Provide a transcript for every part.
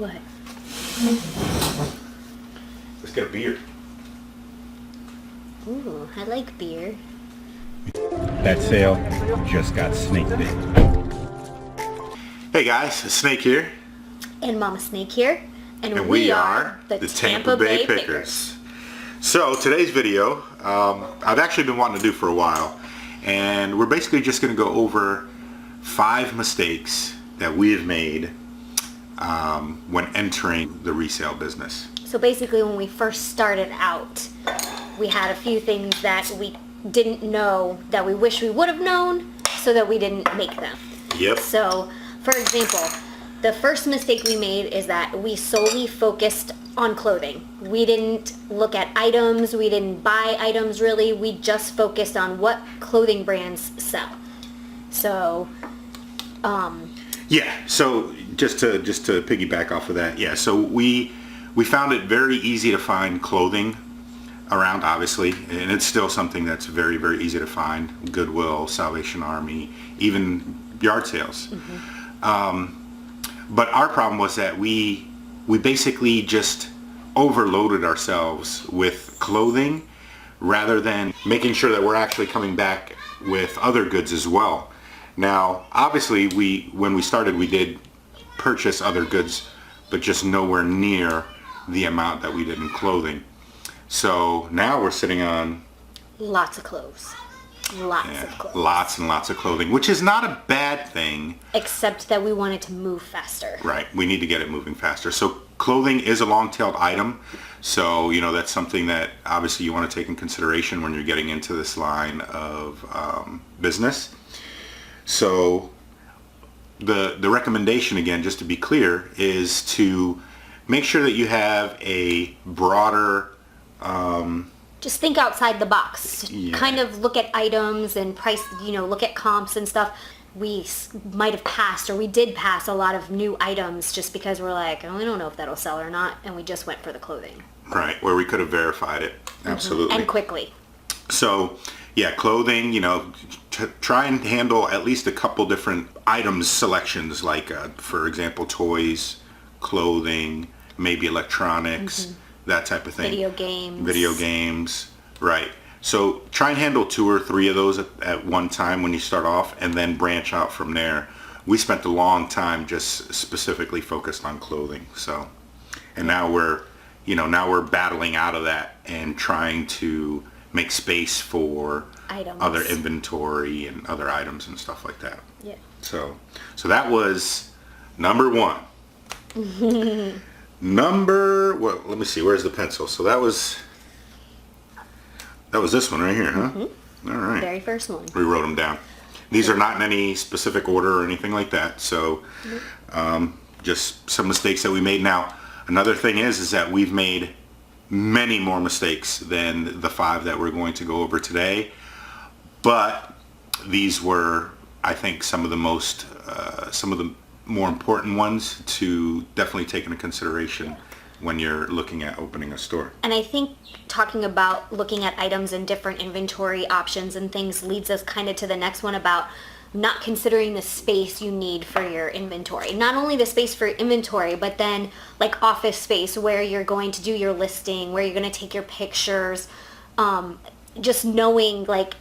What? Let's get a beer. Ooh, I like beer. That sale just got snake bit. Hey guys, Snake here. And Mama Snake here. And we are the Tampa Bay Pickers. So today's video, I've actually been wanting to do for a while. And we're basically just going to go over 5 mistakes that we have made when entering the resale business. So basically when we first started out, we had a few things that we didn't know that we wish we would have known so that we didn't make them. Yep. So, for example, the first mistake we made is that we solely focused on clothing. We didn't look at items, we didn't buy items really, we just focused on what clothing brands sell. So, yeah, so just to piggyback off of that, yeah, so we found it very easy to find clothing around, obviously, and it's still something that's very, very easy to find. Goodwill, Salvation Army, even yard sales. Mm-hmm. But our problem was that we basically just overloaded ourselves with clothing rather than making sure that we're actually coming back with other goods as well. Now, obviously, when we started, we did purchase other goods, but just nowhere near the amount that we did in clothing. So now we're sitting on lots of clothes. Lots of clothes. Lots and lots of clothing, which is not a bad thing. Except that we wanted to move faster. Right. We need to get it moving faster. So clothing is a long-tailed item. So, you know, that's something that obviously you want to take in consideration when you're getting into this line of business. So the recommendation, again, just to be clear, is to make sure that you have a broader just think outside the box. Yeah. Kind of look at items and price, you know, look at comps and stuff. We might have passed, or we did pass a lot of new items just because we're like, oh, we don't know if that'll sell or not, and we just went for the clothing. Right, where we could have verified it. Absolutely. And quickly. So, yeah, clothing, you know, try and handle at least a couple different items selections, like, for example, toys, clothing, maybe electronics, that type of thing. Video games, right. So try and handle 2 or 3 of those at one time when you start off, and then branch out from there. We spent a long time just specifically focused on clothing. So, and now we're battling out of that and trying to make space for items, other inventory and other items and stuff like that. Yeah. So that was number 1. Well, let me see, where's the pencil? So that was this one right here, huh? All right. Very first one. We wrote them down. These are not in any specific order or anything like that. So just some mistakes that we made. Now, another thing is that we've made many more mistakes than the 5 that we're going to go over today. But these were, I think, some of the more important ones to definitely take into consideration when you're looking at opening a store. And I think talking about looking at items and different inventory options and things leads us kind of to the next one about not considering the space you need for your inventory. Not only the space for inventory, but then like office space where you're going to do your listing, where you're going to take your pictures. Just knowing like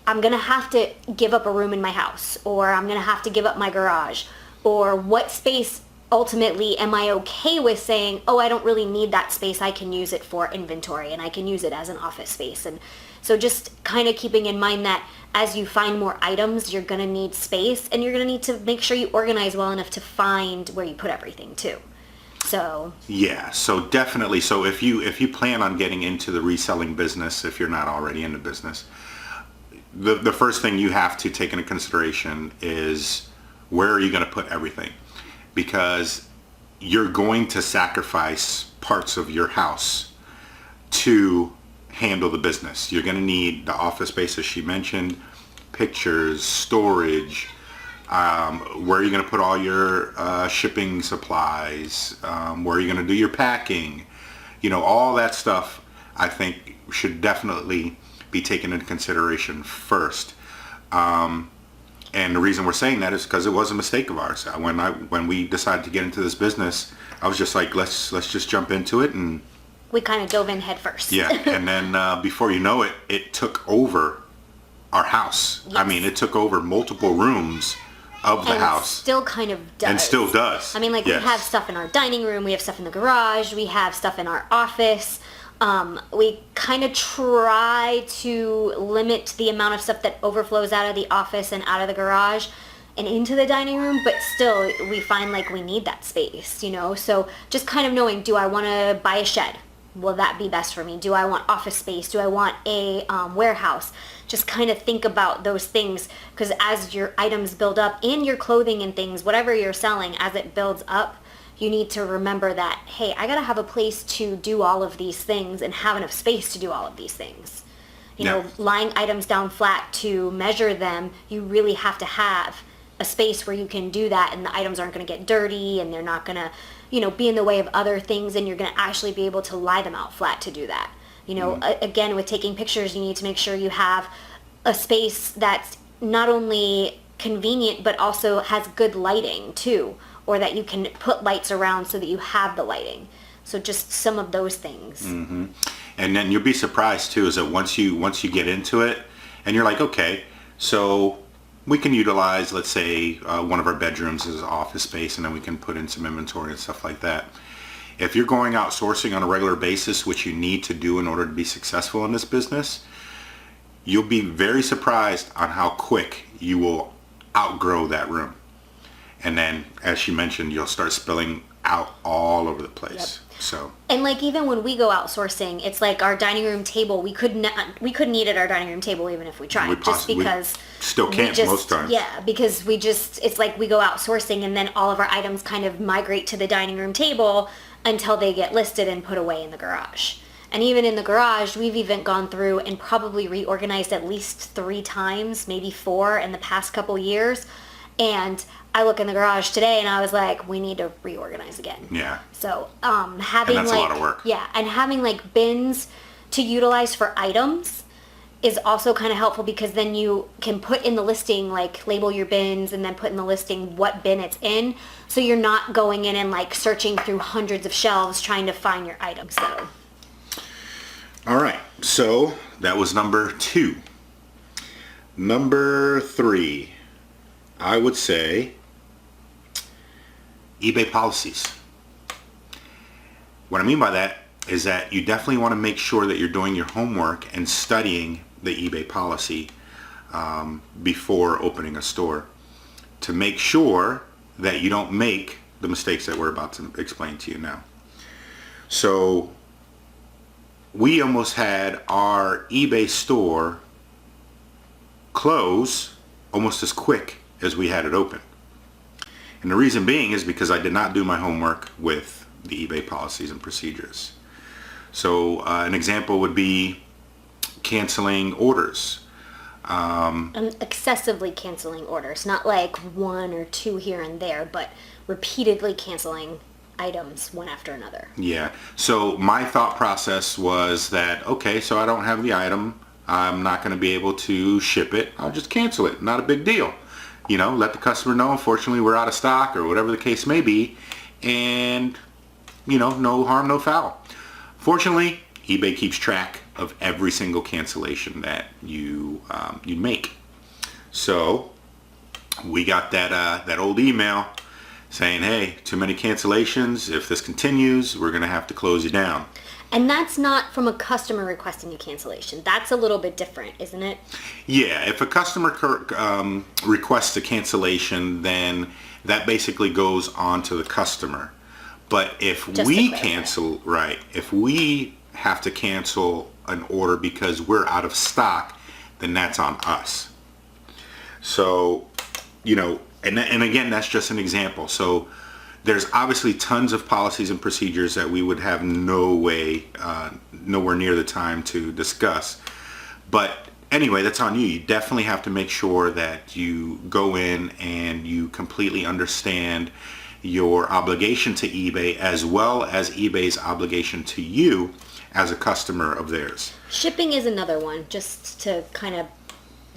I'm going to have to give up a room in my house, or I'm going to have to give up my garage, or what space ultimately am I okay with saying, oh, I don't really need that space, I can use it for inventory and I can use it as an office space. And so just kind of keeping in mind that as you find more items, you're going to need space, and you're going to need to make sure you organize well enough to find where you put everything too. So yeah, so definitely. So if you plan on getting into the reselling business, if you're not already in the business, the first thing you have to take into consideration is where are you going to put everything? Because you're going to sacrifice parts of your house to handle the business. You're going to need the office space, as she mentioned, pictures, storage, where are you going to put all your shipping supplies, where are you going to do your packing, you know, all that stuff I think should definitely be taken into consideration first. And the reason we're saying that is because it was a mistake of ours. When we decided to get into this business, I was just like, let's just jump into it, and We kind of dove in head first. yeah. And then before you know it, it took over our house. I Yes. mean, it took over multiple rooms of the And house, still kind of does. and still does. I mean, like, Yes. we have stuff in our dining room, we have stuff in the garage, we have stuff in our office. We kind of try to limit the amount of stuff that overflows out of the office and out of the garage and into the dining room, but still we find like we need that space, you know? So just kind of knowing, do I want to buy a shed? Will that be best for me? Do I want office space? Do I want a warehouse? Just kind of think about those things, because as your items build up in your clothing and things, whatever you're selling, as it builds up, you need to remember that, hey, I gotta have a place to do all of these things and have enough space to do all of these things. You know, Yeah. lying items down flat to measure them, you really have to have a space where you can do that, and the items aren't gonna get dirty, and they're not gonna, you know, be in the way of other things, and you're gonna actually be able to lie them out flat to do that. You know, again, with taking pictures, you need to make sure you have a space that's not only convenient, but also has good lighting too, or that you can put lights around so that you have the lighting. So just some of those things. And then you'll be surprised too, is that once you get into it, and you're like, okay, so we can utilize, let's say, one of our bedrooms as office space, and then we can put in some inventory and stuff like that. If you're going out sourcing on a regular basis, which you need to do in order to be successful in this business, you'll be very surprised on how quick you will outgrow that room. And then, as she mentioned, you'll start spilling out all over the place. So, And like even when we go outsourcing, it's like our dining room table. We couldn't eat at our dining room table even if we tried, just we because still we can't just- most times. Yeah, because it's like we go outsourcing, and then all of our items kind of migrate to the dining room table until they get listed and put away in the garage. And even in the garage, we've even gone through and probably reorganized at least 3 times, maybe 4 in the past couple years. And I look in the garage today and I was like, we need to reorganize again. yeah. So having And that's a like lot of work. yeah, and having like bins to utilize for items is also kind of helpful, because then you can put in the listing, like label your bins and then put in the listing what bin it's in, so you're not going in and like searching through hundreds of shelves trying to find your items. So All right. So that was number 2. Number 3, I would say eBay policies. What I mean by that is that you definitely want to make sure that you're doing your homework and studying the eBay policy before opening a store, to make sure that you don't make the mistakes that we're about to explain to you now. So we almost had our eBay store close almost as quick as we had it open. And the reason being is because I did not do my homework with the eBay policies and procedures. So an example would be canceling orders. excessively canceling orders, not like 1 or 2 here and there, but repeatedly canceling items one after another. Yeah. So my thought process was that, okay, so I don't have the item. I'm not going to be able to ship it. I'll just cancel it. Not a big deal. You know, let the customer know, unfortunately, we're out of stock, or whatever the case may be. And, you know, no harm, no foul. Fortunately, eBay keeps track of every single cancellation that you make. So we got that old email saying, hey, too many cancellations. If this continues, we're going to have to close you down. And that's not from a customer requesting a cancellation. That's a little bit different, isn't it? Yeah, if a customer requests a cancellation, then that basically goes on to the customer. But if Just to we clarify. cancel, right, if we have to cancel an order because we're out of stock, then that's on us. So, you know, and again, that's just an example. So there's obviously tons of policies and procedures that we would have nowhere near the time to discuss. But anyway, that's on you. You definitely have to make sure that you go in and you completely understand your obligation to eBay, as well as eBay's obligation to you as a customer of theirs. Shipping is another one, just to kind of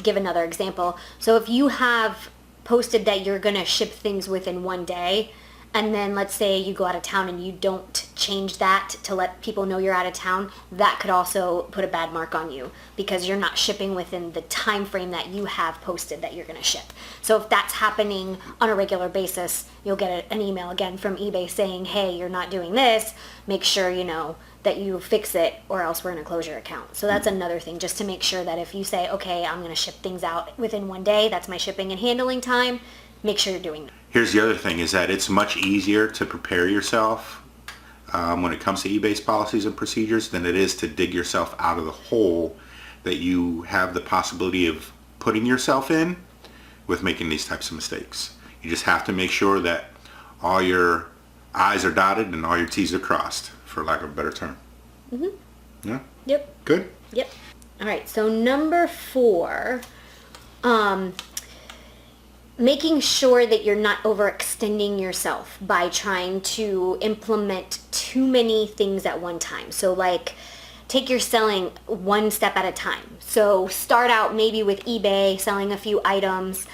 give another example. So if you have posted that you're going to ship things within one day, and then let's say you go out of town and you don't change that to let people know you're out of town, that could also put a bad mark on you because you're not shipping within the time frame that you have posted that you're going to ship. So if that's happening on a regular basis, you'll get an email again from eBay saying, hey, you're not doing this. Make sure you know that you fix it or else we're going to close your account. So that's another thing, just to make sure that if you say, okay, I'm going to ship things out within one day, that's my shipping and handling time, make sure you're doing that. Here's the other thing, is that it's much easier to prepare yourself when it comes to eBay's policies and procedures than it is to dig yourself out of the hole that you have the possibility of putting yourself in with making these types of mistakes. You just have to make sure that all your I's are dotted and all your T's are crossed, for lack of a better term. Mm-hmm. Yeah? Yep. Good? Yep. All right, so number 4, making sure that you're not overextending yourself by trying to implement too many things at one time. So like, take your selling one step at a time. So start out maybe with eBay, selling a few items,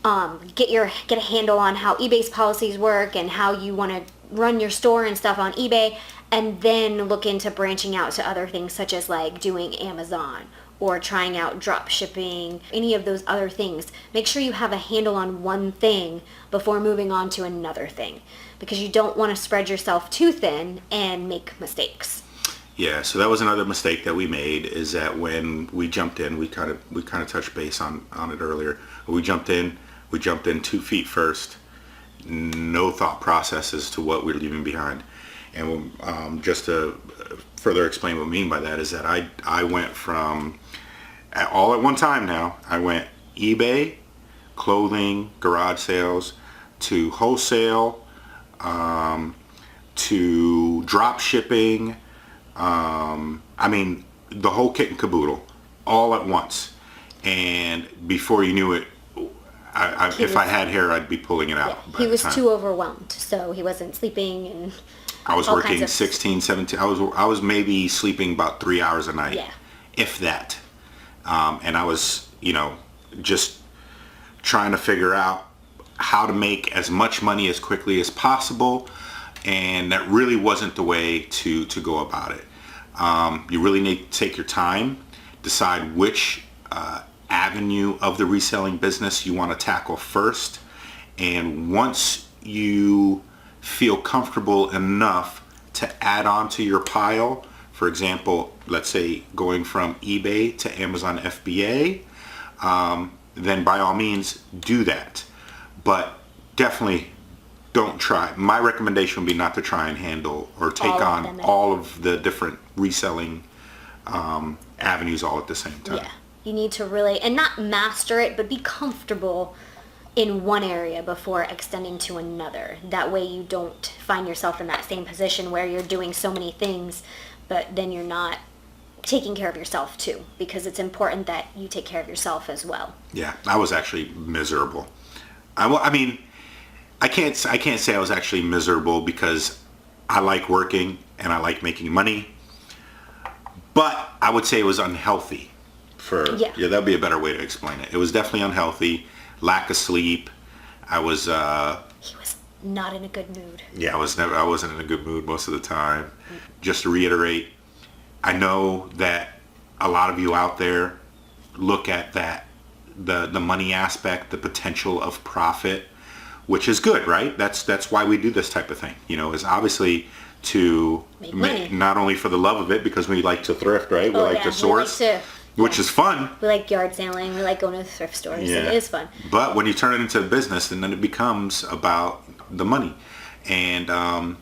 get a handle on how eBay's policies work and how you want to run your store and stuff on eBay, and then look into branching out to other things such as like doing Amazon or trying out drop shipping, any of those other things. Make sure you have a handle on one thing before moving on to another thing, because you don't want to spread yourself too thin and make mistakes. Yeah, so that was another mistake that we made, is that when we jumped in, we kind of touched base on it earlier. We jumped in 2 feet first, no thought process as to what we're leaving behind. And just to further explain what I mean by that is that I went from, all at one time now, I went eBay, clothing, garage sales, to wholesale, to drop shipping, I mean, the whole kit and caboodle, all at once. And before you knew it, if I had hair, I'd be pulling it out. Yeah, he was too overwhelmed, so he wasn't sleeping, and I was working 16, 17. I was maybe sleeping about 3 hours a night, yeah, if that. And I was, just trying to figure out how to make as much money as quickly as possible, and that really wasn't the way to go about it. You really need to take your time, decide which avenue of the reselling business you want to tackle first, and once you feel comfortable enough to add on to your pile, for example, let's say going from eBay to Amazon FBA, then by all means do that. But definitely don't try. My recommendation would be not to try and handle or take on all of the different reselling avenues all at the same time. Yeah, you need to really, and not master it, but be comfortable in one area before extending to another. That way you don't find yourself in that same position where you're doing so many things, but then you're not taking care of yourself too, because it's important that you take care of yourself as well. Yeah, I was actually miserable. I mean, I can't say I was actually miserable, because I like working and I like making money, but I would say it was unhealthy. Yeah, that'd be a better way to explain it. It was definitely unhealthy. Lack of sleep. He was not in a good mood. Yeah, I wasn't in a good mood most of the time. Just to reiterate, I know that a lot of you out there look at that, the money aspect, the potential of profit, which is good, right? That's why we do this type of thing. Is obviously to make money. Not only for the love of it, because we like to thrift, right? We like to source. Which is fun. We like yard sailing. We like going to the thrift stores. Yeah. It is fun. But when you turn it into a business, and then it becomes about the money. And,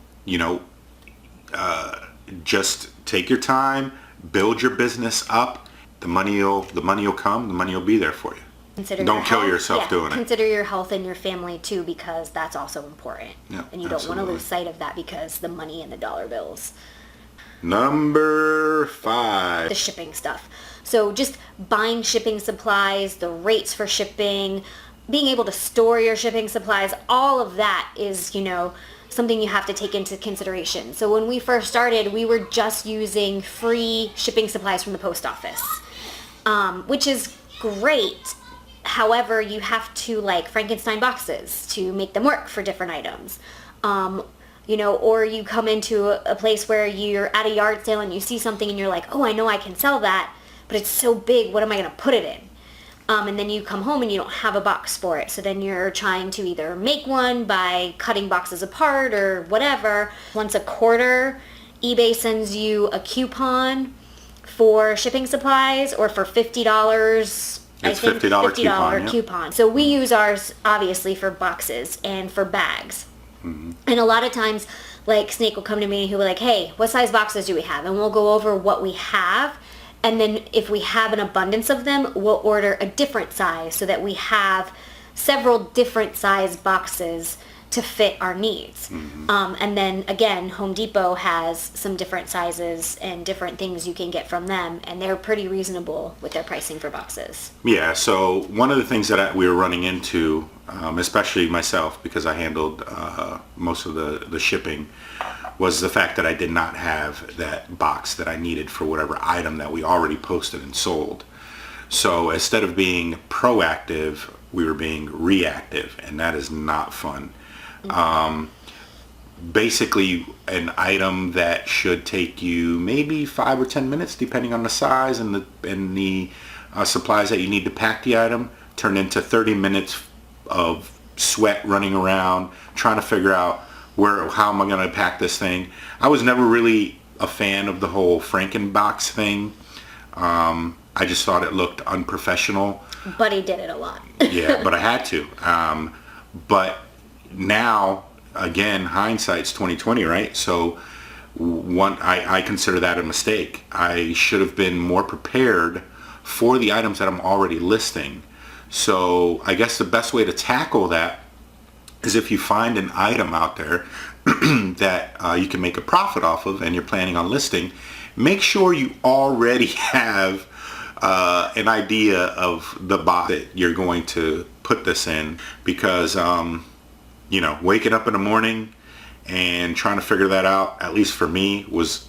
just take your time, build your business up. The money will come. The money will be there for you. Don't kill yourself doing it. Consider your health and your family too, because that's also important. Yeah, and you don't want to lose sight of that because the money and the dollar bills. Number 5. The shipping stuff. So just buying shipping supplies, the rates for shipping, being able to store your shipping supplies, all of that is, something you have to take into consideration. So when we first started, we were just using free shipping supplies from the post office, which is great. However, you have to like Frankenstein boxes to make them work for different items. Or you come into a place where you're at a yard sale and you see something and you're like, oh, I know I can sell that, but it's so big, what am I going to put it in? And then you come home and you don't have a box for it. So then you're trying to either make one by cutting boxes apart or whatever. Once a quarter, eBay sends you a coupon for shipping supplies, or for $50. It's $50 coupon. So we use ours obviously for boxes and for bags. And a lot of times, like, Snake will come to me and he'll be like, hey, what size boxes do we have? And we'll go over what we have. And then if we have an abundance of them, we'll order a different size so that we have several different size boxes to fit our needs. And then again, Home Depot has some different sizes and different things you can get from them, and they're pretty reasonable with their pricing for boxes. Yeah, so one of the things that we were running into, especially myself, because I handled most of the shipping, was the fact that I did not have that box that I needed for whatever item that we already posted and sold. So instead of being proactive, we were being reactive, and that is not fun. Basically, an item that should take you maybe 5 or 10 minutes, depending on the size and the supplies that you need to pack the item, turned into 30 minutes of sweat running around, trying to figure out how am I going to pack this thing. I was never really a fan of the whole Frankenbox thing. I just thought it looked unprofessional. But he did it a lot. Yeah, but I had to. But now, again, hindsight's 2020, right? So I consider that a mistake. I should have been more prepared for the items that I'm already listing. So I guess the best way to tackle that is if you find an item out there that you can make a profit off of and you're planning on listing, make sure you already have an idea of the box that you're going to put this in, because waking up in the morning and trying to figure that out, at least for me, was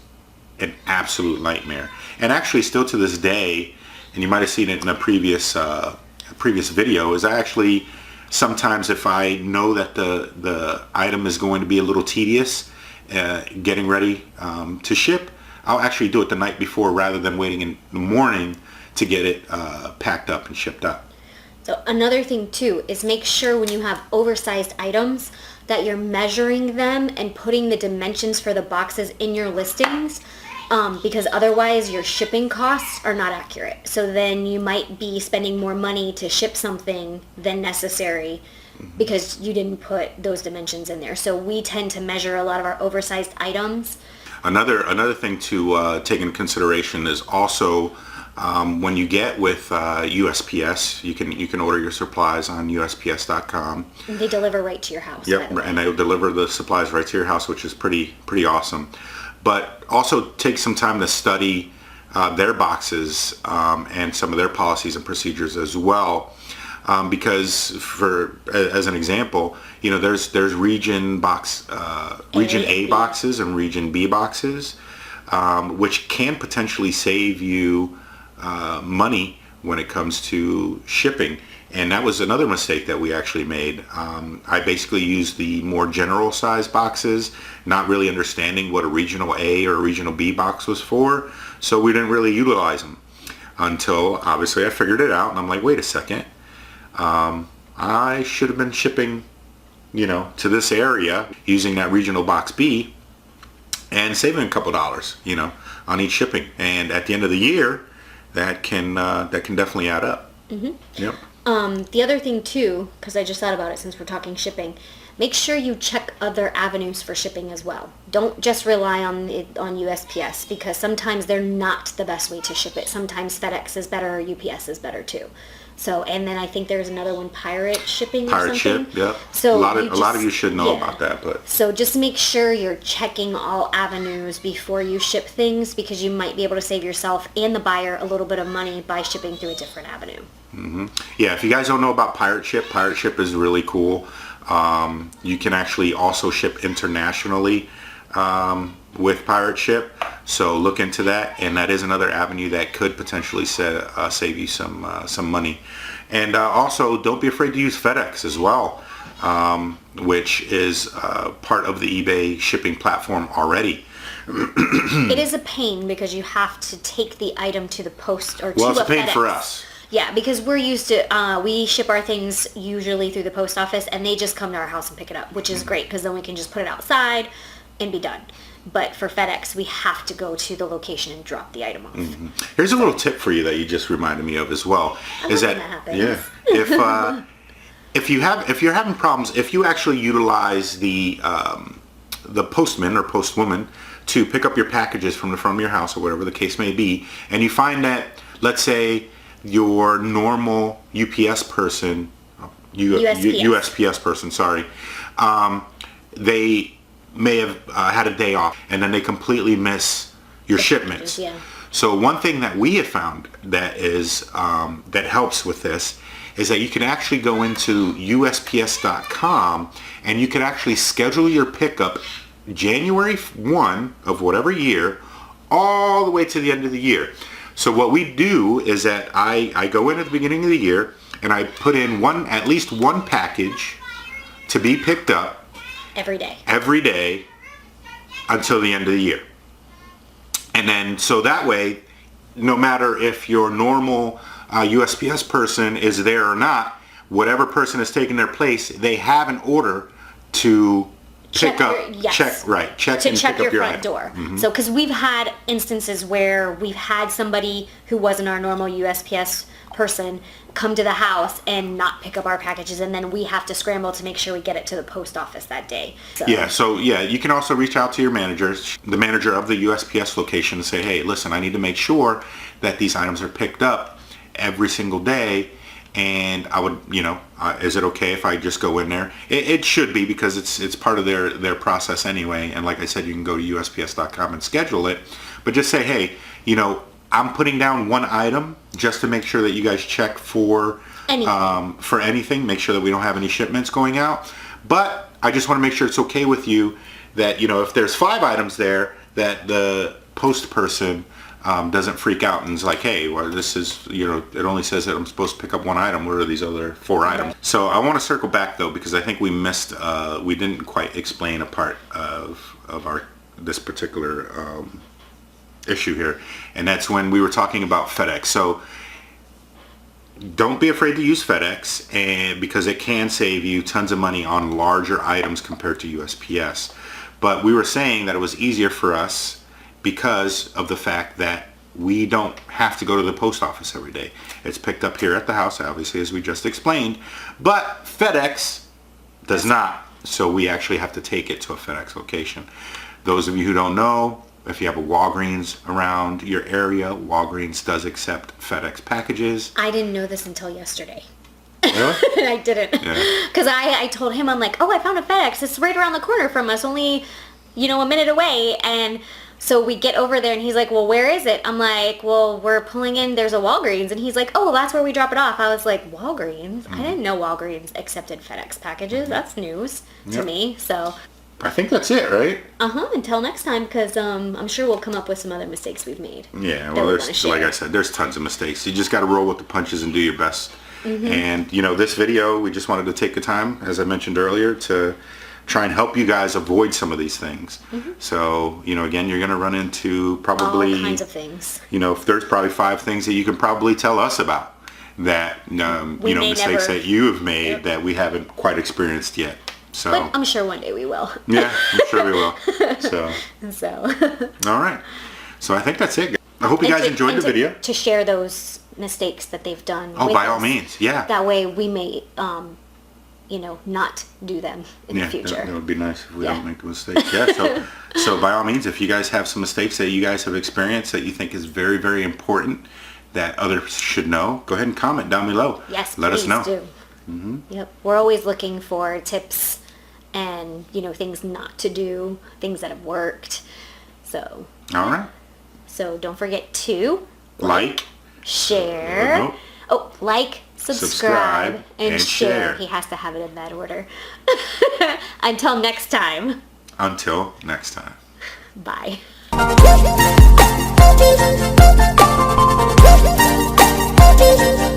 an absolute nightmare. And actually still to this day, and you might have seen it in a previous video, is I actually sometimes, if I know that the item is going to be a little tedious getting ready to ship, I'll actually do it the night before rather than waiting in the morning to get it packed up and shipped up. So another thing too is make sure when you have oversized items that you're measuring them and putting the dimensions for the boxes in your listings, because otherwise your shipping costs are not accurate. So then you might be spending more money to ship something than necessary because you didn't put those dimensions in there. So we tend to measure a lot of our oversized items. Another thing to take into consideration is also when you get with USPS, you can order your supplies on USPS.com. And they deliver right to your house. Yep, and they will deliver the supplies right to your house, which is pretty awesome. But also take some time to study their boxes and some of their policies and procedures as well, because as an example, there's region A boxes and region B boxes, which can potentially save you money when it comes to shipping. And that was another mistake that we actually made. I basically used the more general size boxes, not really understanding what a regional A or a regional B box was for. So we didn't really utilize them until obviously I figured it out, and I'm like, wait a second. I should have been shipping, to this area using that regional box B and saving a couple dollars, on each shipping. And at the end of the year, that can definitely add up. Mm-hmm. Yep. The other thing too, because I just thought about it since we're talking shipping, make sure you check other avenues for shipping as well. Don't just rely on USPS, because sometimes they're not the best way to ship it. Sometimes FedEx is better, or UPS is better too. So, and then I think there's another one, Pirate Shipping or something. Pirate Ship, yeah. So a lot of you should know about that, but so just make sure you're checking all avenues before you ship things, because you might be able to save yourself and the buyer a little bit of money by shipping through a different avenue. Mm-hmm. Yeah, if you guys don't know about Pirate Ship is really cool. You can actually also ship internationally with pirate ship. So look into that, and that is another avenue that could potentially save you some money. And also, don't be afraid to use FedEx as well, which is part of the eBay shipping platform already. It is a pain because you have to take the item to the post or to Well, it's a pain FedEx. for us. Yeah, because we're used to, we ship our things usually through the post office, and they just come to our house and pick it up, which is great because then we can just put it outside and be done. But for FedEx, we have to go to the location and drop the item off. Here's a little tip for you that you just reminded me of as well. I love when that happens. Yeah, if you're having problems, if you actually utilize the postman or postwoman to pick up your packages from your house or whatever the case may be, and you find that, let's say, your normal UPS person, USPS person, sorry, they may have had a day off, and then they completely miss your shipments. Yeah. So one thing that we have found that is that helps with this is that you can actually go into USPS.com and you can actually schedule your pickup January 1 of whatever year all the way to the end of the year. So what we do is that I go in at the beginning of the year and I put in at least one package to be picked up every day until the end of the year. And then so that way, no matter if your normal USPS person is there or not, whatever person is taking their place, they have an order to check your front door. So because we've had instances where we've had somebody who wasn't our normal USPS person come to the house and not pick up our packages, and then we have to scramble to make sure we get it to the post office that day. So you can also reach out to your managers, the manager of the USPS location, and say, hey, listen, I need to make sure that these items are picked up every single day, and I would, is it okay if I just go in there? It should be, because it's part of their process anyway. And like I said, you can go to USPS.com and schedule it, but just say, hey, I'm putting down one item just to make sure that you guys check for anything, make sure that we don't have any shipments going out. But I just want to make sure it's okay with you that, if there's 5 items there, that the post person doesn't freak out and is like, hey, well, this is, it only says that I'm supposed to pick up one item. Where are these other 4 items? So I want to circle back though, because I think we missed, we didn't quite explain a part of this particular issue here, and that's when we were talking about FedEx. So don't be afraid to use FedEx, and because it can save you tons of money on larger items compared to USPS. But we were saying that it was easier for us because of the fact that we don't have to go to the post office every day. It's picked up here at the house, obviously, as we just explained, but FedEx does not. So we actually have to take it to a FedEx location. Those of you who don't know, if you have a Walgreens around your area, Walgreens does accept FedEx packages. I didn't know this until yesterday. Really? I didn't. Because I told him, I'm like, oh, I found a FedEx. It's right around the corner from us, only, a minute away. And so we get over there and he's like, well, where is it? I'm like, well, we're pulling in, there's a Walgreens. And he's like, oh, well, that's where we drop it off. I was like, Walgreens? I didn't know Walgreens accepted FedEx packages. That's news to me. So I think that's it, right? Until next time, because I'm sure we'll come up with some other mistakes we've made. Yeah, well, there's, like I said, there's tons of mistakes. You just got to roll with the punches and do your best. And, this video, we just wanted to take the time, as I mentioned earlier, to try and help you guys avoid some of these things. So, again, you're going to run into probably all kinds of things. There's probably 5 things that you can probably tell us about that, mistakes that you have made that we haven't quite experienced yet. So, but I'm sure one day we will. Yeah, I'm sure we will. So. All right. So I think that's it. I hope you guys enjoyed the video. To share those mistakes that they've done. Oh, by all means, yeah. That way we may, not do them in the future. That would be nice if we don't make mistakes. Yeah. So by all means, if you guys have some mistakes that you guys have experienced that you think is very, very important that others should know, go ahead and comment down below. Yes, let us know. Do. Yep. We're always looking for tips and, things not to do, things that have worked. So. All right. So don't forget to like, share. Like, subscribe, and share. He has to have it in that order. Until next time. Until next time. Bye. Thank you.